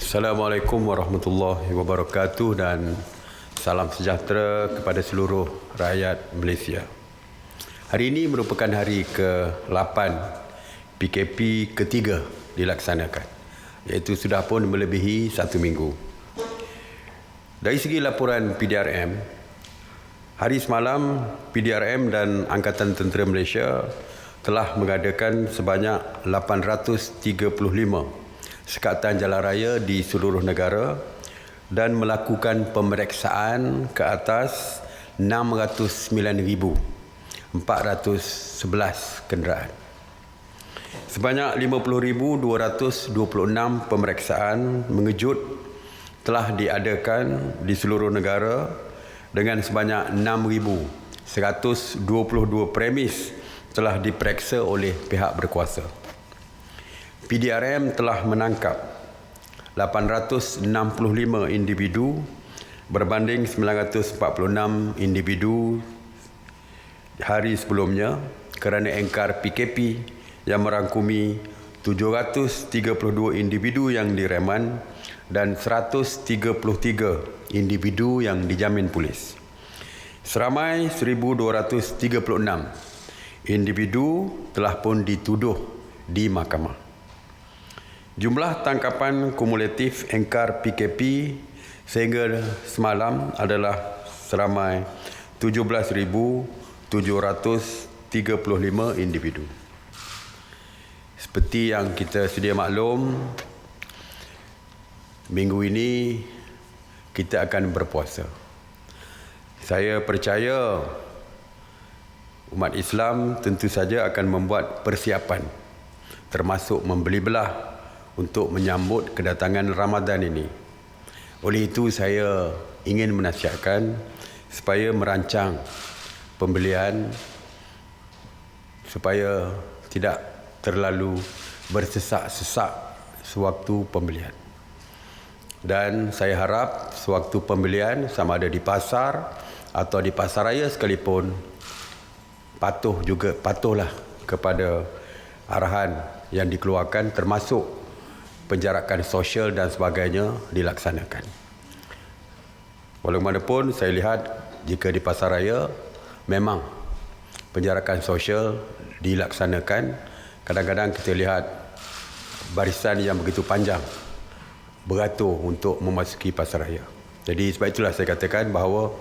Assalamualaikum warahmatullahi wabarakatuh dan salam sejahtera kepada seluruh rakyat Malaysia. Hari ini merupakan hari ke-8 PKP ketiga dilaksanakan, iaitu sudah pun melebihi 1 minggu. Dari segi laporan PDRM, hari semalam PDRM dan Angkatan Tentera Malaysia telah mengadakan sebanyak 835 sekatan jalan raya di seluruh negara dan melakukan pemeriksaan ke atas 609,411 kenderaan. Sebanyak 50,226 pemeriksaan mengejut telah diadakan di seluruh negara dengan sebanyak 6,122 premis telah diperiksa oleh pihak berkuasa. PDRM telah menangkap 865 individu berbanding 946 individu hari sebelumnya kerana engkar PKP yang merangkumi 732 individu yang direman dan 133 individu yang dijamin polis. Seramai 1,236 individu telah pun dituduh di mahkamah. Jumlah tangkapan kumulatif engkar PKP sehingga semalam adalah seramai 17,735 individu. Seperti yang kita sedia maklum, minggu ini kita akan berpuasa. Saya percaya umat Islam tentu saja akan membuat persiapan, termasuk membeli belah untuk menyambut kedatangan Ramadan ini. Oleh itu saya ingin menasihatkan supaya merancang pembelian supaya tidak terlalu bersesak-sesak sewaktu pembelian. Dan saya harap sewaktu pembelian, sama ada di pasar atau di pasar raya sekalipun, patuhlah kepada arahan yang dikeluarkan, termasuk penjarakan sosial dan sebagainya dilaksanakan. Walaupun saya lihat jika di pasar raya memang penjarakan sosial dilaksanakan, kadang-kadang kita lihat barisan yang begitu panjang beratur untuk memasuki pasar raya. Jadi sebab itulah saya katakan bahawa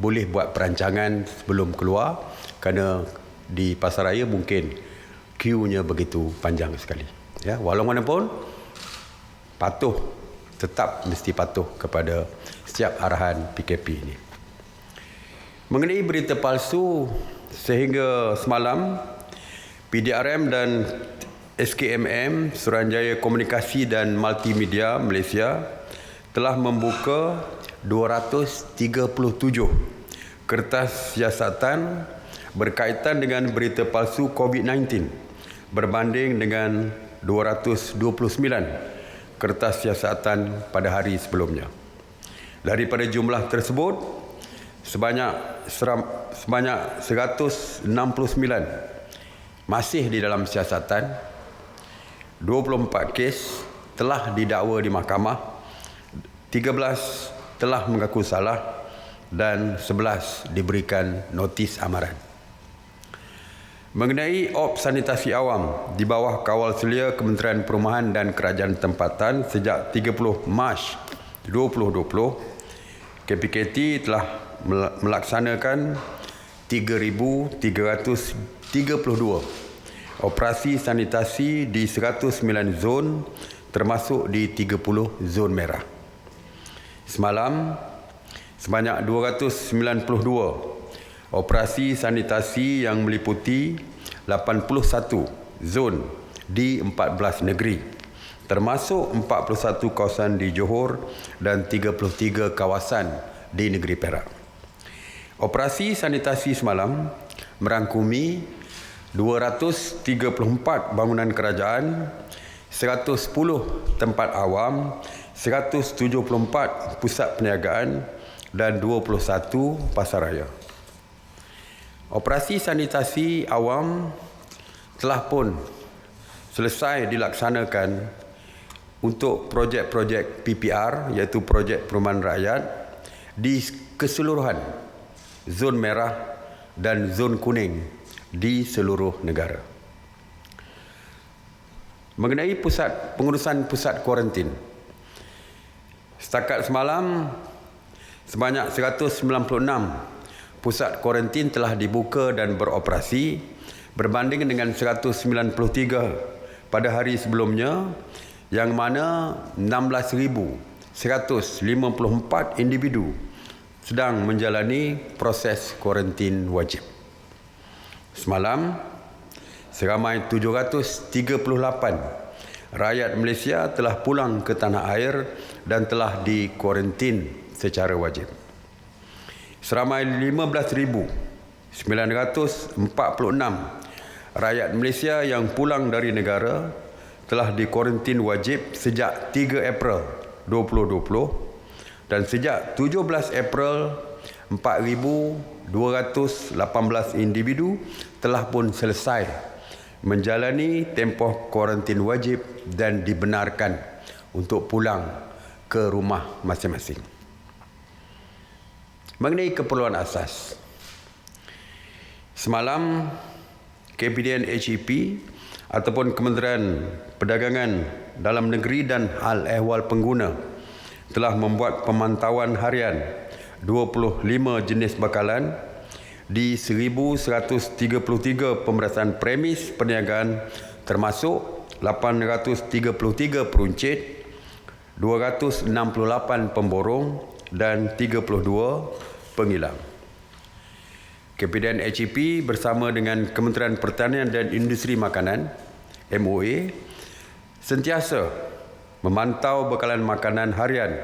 boleh buat perancangan sebelum keluar, kerana di pasar raya mungkin queue-nya begitu panjang sekali. Ya, walaupun tetap mesti patuh kepada setiap arahan PKP ini. Mengenai berita palsu, sehingga semalam PDRM dan SKMM Suruhanjaya Komunikasi dan Multimedia Malaysia telah membuka 237 kertas siasatan berkaitan dengan berita palsu COVID-19 berbanding dengan 229 kertas siasatan pada hari sebelumnya. Daripada jumlah tersebut, sebanyak 169 masih di dalam siasatan, 24 kes telah didakwa di mahkamah, 13 telah mengaku salah dan 11 diberikan notis amaran. Mengenai op sanitasi awam di bawah kawal selia Kementerian Perumahan dan Kerajaan Tempatan sejak 30 Mac 2020, KPKT telah melaksanakan 3,332 operasi sanitasi di 109 zon, termasuk di 30 zon merah. Semalam, sebanyak 292 operasi sanitasi yang meliputi 81 zon di 14 negeri, termasuk 41 kawasan di Johor dan 33 kawasan di negeri Perak. Operasi sanitasi semalam merangkumi 234 bangunan kerajaan, 110 tempat awam, 174 pusat perniagaan dan 21 pasar raya. Operasi sanitasi awam telah pun selesai dilaksanakan untuk projek-projek PPR, iaitu projek perumahan rakyat di keseluruhan zon merah dan zon kuning di seluruh negara. Mengenai pengurusan pusat kuarantin, setakat semalam sebanyak 196 pusat kuarantin telah dibuka dan beroperasi berbanding dengan 193 pada hari sebelumnya, yang mana 16,154 individu sedang menjalani proses kuarantin wajib. Semalam, seramai 738 rakyat Malaysia telah pulang ke tanah air dan telah dikuarantin secara wajib. Seramai 15,946 rakyat Malaysia yang pulang dari negara telah dikuarantin wajib sejak 3 April 2020 dan sejak 17 April 4,218 individu telah pun selesai menjalani tempoh kuarantin wajib dan dibenarkan untuk pulang ke rumah masing-masing. Mengenai keperluan asas, semalam KPDN HEP ataupun Kementerian Perdagangan Dalam Negeri dan Hal Ehwal Pengguna telah membuat pemantauan harian 25 jenis bakalan di 1,133 pemeriksaan premis perniagaan, termasuk 833 peruncit, 268 pemborong dan 32 pengilang. KPDN HEP bersama dengan Kementerian Pertanian dan Industri Makanan MOA sentiasa memantau bekalan makanan harian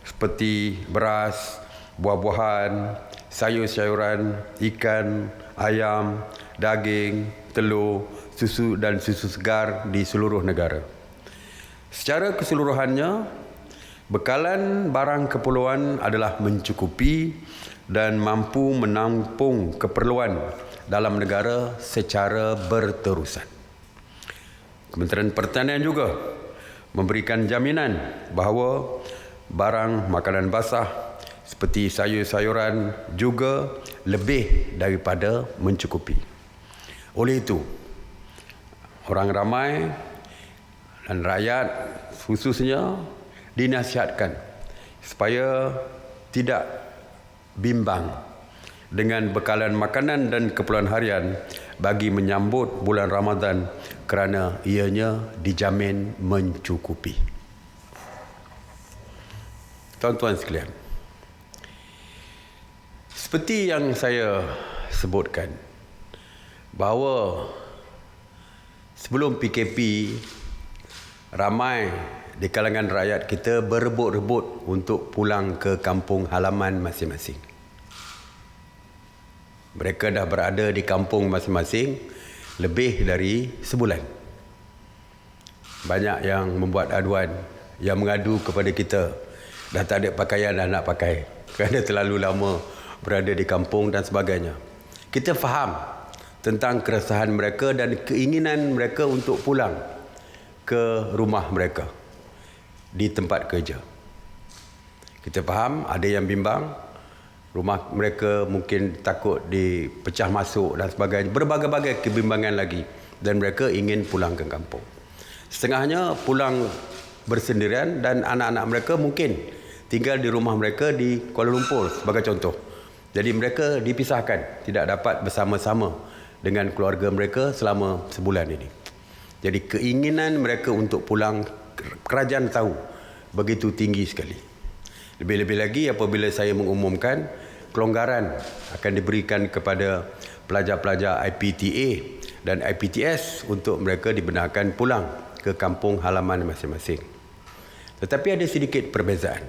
seperti beras, buah-buahan, sayur-sayuran, ikan, ayam, daging, telur, susu dan susu segar di seluruh negara. Secara keseluruhannya, bekalan barang keperluan adalah mencukupi dan mampu menampung keperluan dalam negara secara berterusan. Kementerian Pertanian juga memberikan jaminan bahawa barang makanan basah seperti sayur-sayuran juga lebih daripada mencukupi. Oleh itu, orang ramai dan rakyat khususnya dinasihatkan supaya tidak bimbang dengan bekalan makanan dan keperluan harian bagi menyambut bulan Ramadan kerana ianya dijamin mencukupi. Tuan-tuan sekalian, seperti yang saya sebutkan bahawa sebelum PKP, ramai di kalangan rakyat kita berebut-rebut untuk pulang ke kampung halaman masing-masing. Mereka dah berada di kampung masing-masing lebih dari sebulan. Banyak yang membuat aduan, yang mengadu kepada kita, dah tak ada pakaian dah nak pakai kerana terlalu lama berada di kampung dan sebagainya. Kita faham tentang keresahan mereka dan keinginan mereka untuk pulang ke rumah mereka di tempat kerja. Kita faham ada yang bimbang, rumah mereka mungkin takut dipecah masuk dan sebagainya. Berbagai-bagai kebimbangan lagi. Dan mereka ingin pulang ke kampung. Setengahnya pulang bersendirian dan anak-anak mereka mungkin tinggal di rumah mereka di Kuala Lumpur sebagai contoh. Jadi mereka dipisahkan, tidak dapat bersama-sama dengan keluarga mereka selama sebulan ini. Jadi keinginan mereka untuk pulang, kerajaan tahu begitu tinggi sekali. Lebih-lebih lagi apabila saya mengumumkan kelonggaran akan diberikan kepada pelajar-pelajar IPTA dan IPTS untuk mereka dibenarkan pulang ke kampung halaman masing-masing. Tetapi ada sedikit perbezaan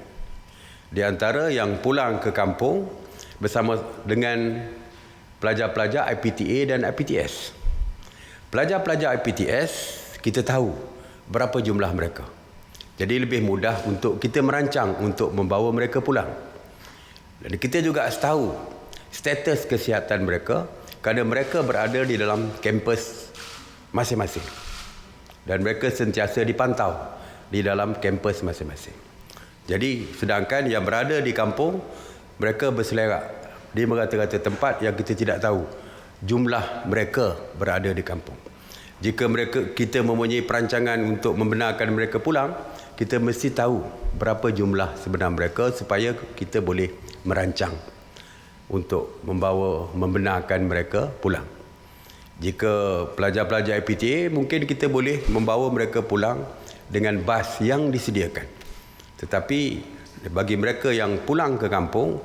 di antara yang pulang ke kampung bersama dengan pelajar-pelajar IPTA dan IPTS. Pelajar-pelajar IPTS kita tahu berapa jumlah mereka. Jadi lebih mudah untuk kita merancang untuk membawa mereka pulang. Dan kita juga tahu status kesihatan mereka kerana mereka berada di dalam kampus masing-masing. Dan mereka sentiasa dipantau di dalam kampus masing-masing. Jadi sedangkan yang berada di kampung, mereka berselerak di merata-rata tempat yang kita tidak tahu jumlah mereka berada di kampung. Jika kita mempunyai perancangan untuk membenarkan mereka pulang, kita mesti tahu berapa jumlah sebenar mereka supaya kita boleh merancang untuk membenarkan mereka pulang. Jika pelajar-pelajar IPTA, mungkin kita boleh membawa mereka pulang dengan bas yang disediakan. Tetapi bagi mereka yang pulang ke kampung,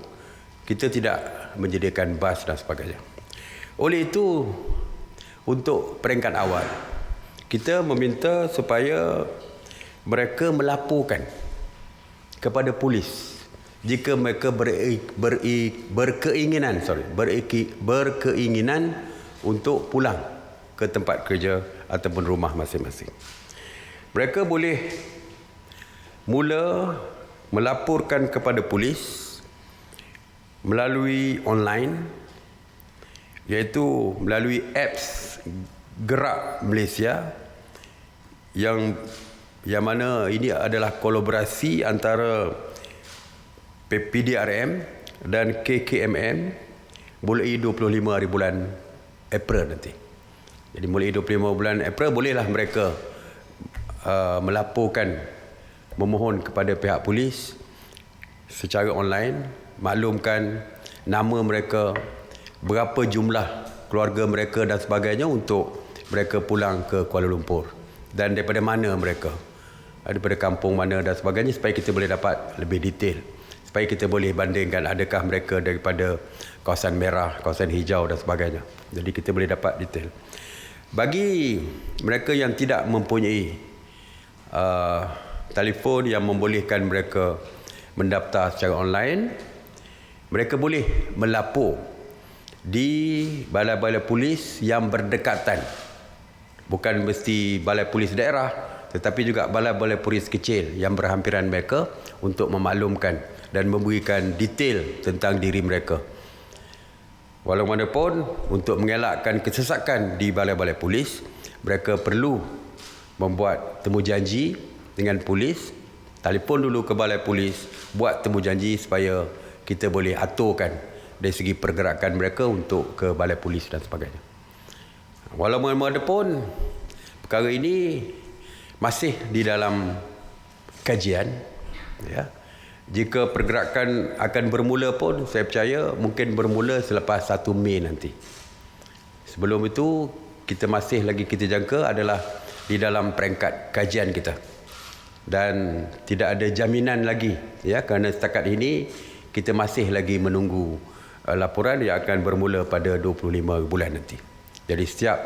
kita tidak menyediakan bas dan sebagainya. Oleh itu, untuk peringkat awal, kita meminta supaya mereka melaporkan kepada polis jika mereka berkeinginan untuk pulang ke tempat kerja ataupun rumah masing-masing. Mereka boleh mula melaporkan kepada polis melalui online, iaitu melalui apps Gerak Malaysia yang mana ini adalah kolaborasi antara PDRM dan KKMM mulai 25 hari bulan April nanti. Jadi mulai 25 bulan April bolehlah mereka melaporkan, memohon kepada pihak polis secara online, maklumkan nama mereka, berapa jumlah keluarga mereka dan sebagainya untuk mereka pulang ke Kuala Lumpur dan daripada mana mereka, daripada kampung mana dan sebagainya, supaya kita boleh dapat lebih detail, supaya kita boleh bandingkan adakah mereka daripada kawasan merah, kawasan hijau dan sebagainya. Jadi kita boleh dapat detail. Bagi mereka yang tidak mempunyai telefon yang membolehkan mereka mendaftar secara online, mereka boleh melapor di balai-balai polis yang berdekatan. Bukan mesti balai polis daerah, tetapi juga balai-balai polis kecil yang berhampiran mereka, untuk memaklumkan dan memberikan detail tentang diri mereka. Walaupun untuk mengelakkan kesesakan di balai-balai polis, mereka perlu membuat temu janji dengan polis, telefon dulu ke balai polis, buat temu janji supaya kita boleh aturkan dari segi pergerakan mereka untuk ke balai polis dan sebagainya. Walaupun perkara ini masih di dalam kajian, ya. Jika pergerakan akan bermula pun, saya percaya mungkin bermula selepas 1 Mei nanti. Sebelum itu, kita masih lagi kita jangka adalah di dalam peringkat kajian kita. Dan tidak ada jaminan lagi, ya, kerana setakat ini kita masih lagi menunggu laporan yang akan bermula pada 25 bulan nanti. Jadi setiap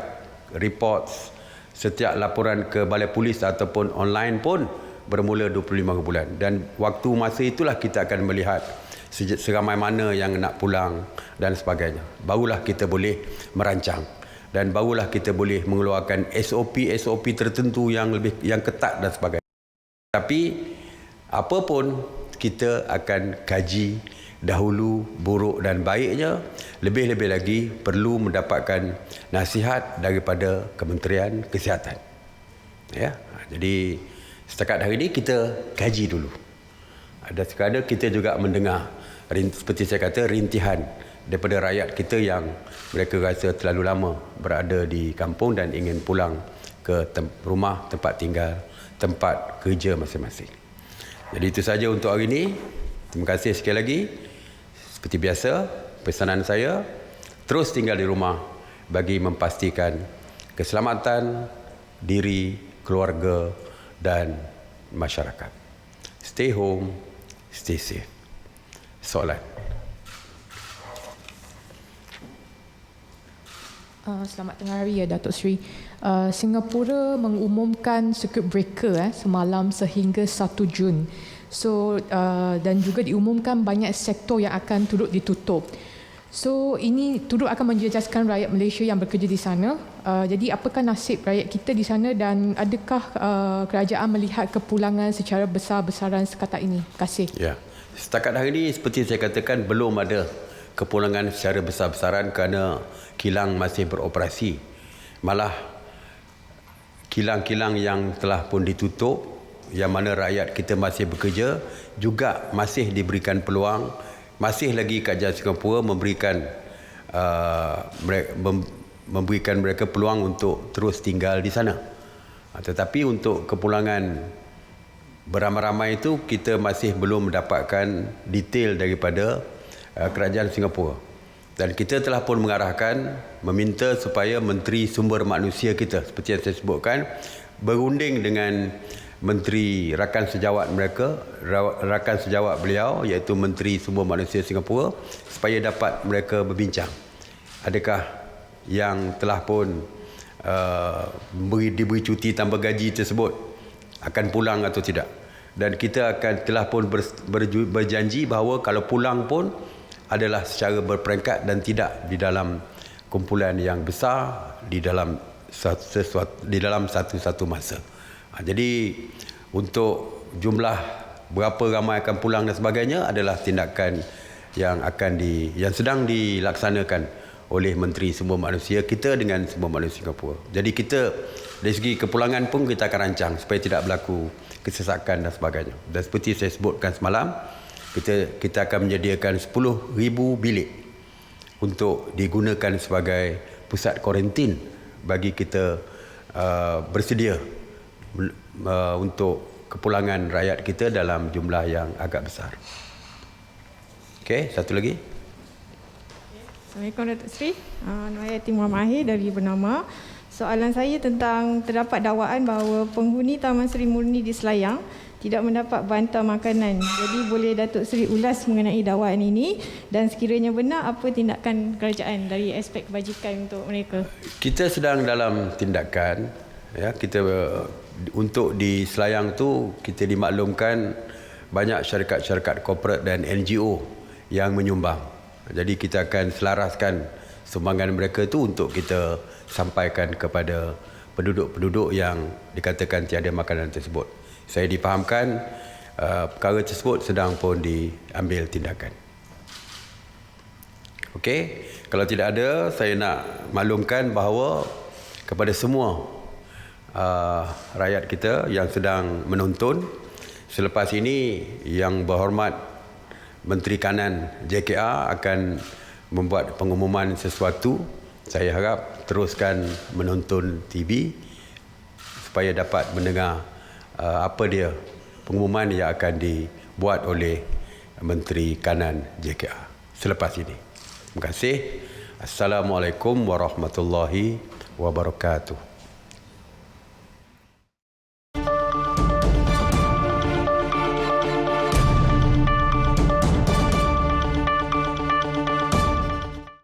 reports, setiap laporan ke balai polis ataupun online pun bermula 25 bulan. Dan waktu masa itulah kita akan melihat seramai mana yang nak pulang dan sebagainya. Barulah kita boleh merancang dan barulah kita boleh mengeluarkan SOP tertentu yang ketat dan sebagainya. Tapi apapun, kita akan kaji dahulu buruk dan baiknya. Lebih-lebih lagi perlu mendapatkan nasihat daripada Kementerian Kesihatan. Ya, jadi setakat hari ini kita kaji dulu. Ada sekadar kita juga mendengar, seperti saya kata, rintihan daripada rakyat kita yang mereka rasa terlalu lama berada di kampung dan ingin pulang ke rumah, tempat tinggal, tempat kerja masing-masing. Jadi itu saja untuk hari ini. Terima kasih sekali lagi. Seperti biasa, pesanan saya, terus tinggal di rumah bagi memastikan keselamatan diri, keluarga dan masyarakat. Stay home, stay safe. Soalan. Selamat tengah hari ya Datuk Seri. Singapura mengumumkan circuit breaker semalam sehingga 1 Jun. So dan juga diumumkan banyak sektor yang akan turut ditutup. So ini turut akan menjejaskan rakyat Malaysia yang bekerja di sana. Jadi apakah nasib rakyat kita di sana dan adakah kerajaan melihat kepulangan secara besar-besaran sekata ini? Terima kasih. Ya. Setakat hari ini seperti saya katakan belum ada kepulangan secara besar-besaran kerana kilang masih beroperasi. Malah kilang-kilang yang telah pun ditutup yang mana rakyat kita masih bekerja juga masih diberikan peluang, masih lagi Kerajaan Singapura memberikan mereka peluang untuk terus tinggal di sana. Tetapi untuk kepulangan beramai-ramai itu kita masih belum mendapatkan detail daripada Kerajaan Singapura. Dan kita telah pun mengarahkan, meminta supaya Menteri Sumber Manusia kita, seperti yang saya sebutkan, berunding dengan Menteri Rakan Sejawat beliau, iaitu Menteri Sumber Manusia Singapura, supaya dapat mereka berbincang. Adakah yang telah pun diberi cuti tanpa gaji tersebut akan pulang atau tidak. Dan kita telah pun berjanji bahawa kalau pulang pun adalah secara berperingkat dan tidak di dalam kumpulan yang besar di dalam satu masa. Jadi untuk jumlah berapa ramai akan pulang dan sebagainya adalah tindakan yang sedang dilaksanakan oleh Menteri Sumber Manusia kita dengan Sumber Manusia Singapura. Jadi kita dari segi kepulangan pun kita akan rancang supaya tidak berlaku kesesakan dan sebagainya. Dan seperti saya sebutkan semalam, kita akan menyediakan 10,000 bilik untuk digunakan sebagai pusat kuarantin bagi kita bersedia untuk kepulangan rakyat kita dalam jumlah yang agak besar. Okey, satu lagi. Assalamualaikum Datuk Seri. Nama saya Timur Mahir dari Bernama. Soalan saya tentang terdapat dakwaan bahawa penghuni Taman Seri Murni di Selayang tidak mendapat bantal makanan. Jadi boleh Datuk Seri ulas mengenai dakwaan ini dan sekiranya benar apa tindakan kerajaan dari aspek kebajikan untuk mereka? Kita sedang dalam tindakan, ya, kita untuk di Selayang tu kita dimaklumkan banyak syarikat-syarikat korporat dan NGO yang menyumbang. Jadi kita akan selaraskan sumbangan mereka tu untuk kita sampaikan kepada penduduk-penduduk yang dikatakan tiada makanan tersebut. Saya difahamkan perkara tersebut sedang pun diambil tindakan. Okey, kalau tidak ada, saya nak maklumkan bahawa kepada semua rakyat kita yang sedang menonton, selepas ini Yang Berhormat Menteri Kanan JKR akan membuat pengumuman sesuatu. Saya harap teruskan menonton TV supaya dapat mendengar apa dia pengumuman yang akan dibuat oleh Menteri Kanan JKR selepas ini. Terima kasih. Assalamualaikum warahmatullahi wabarakatuh.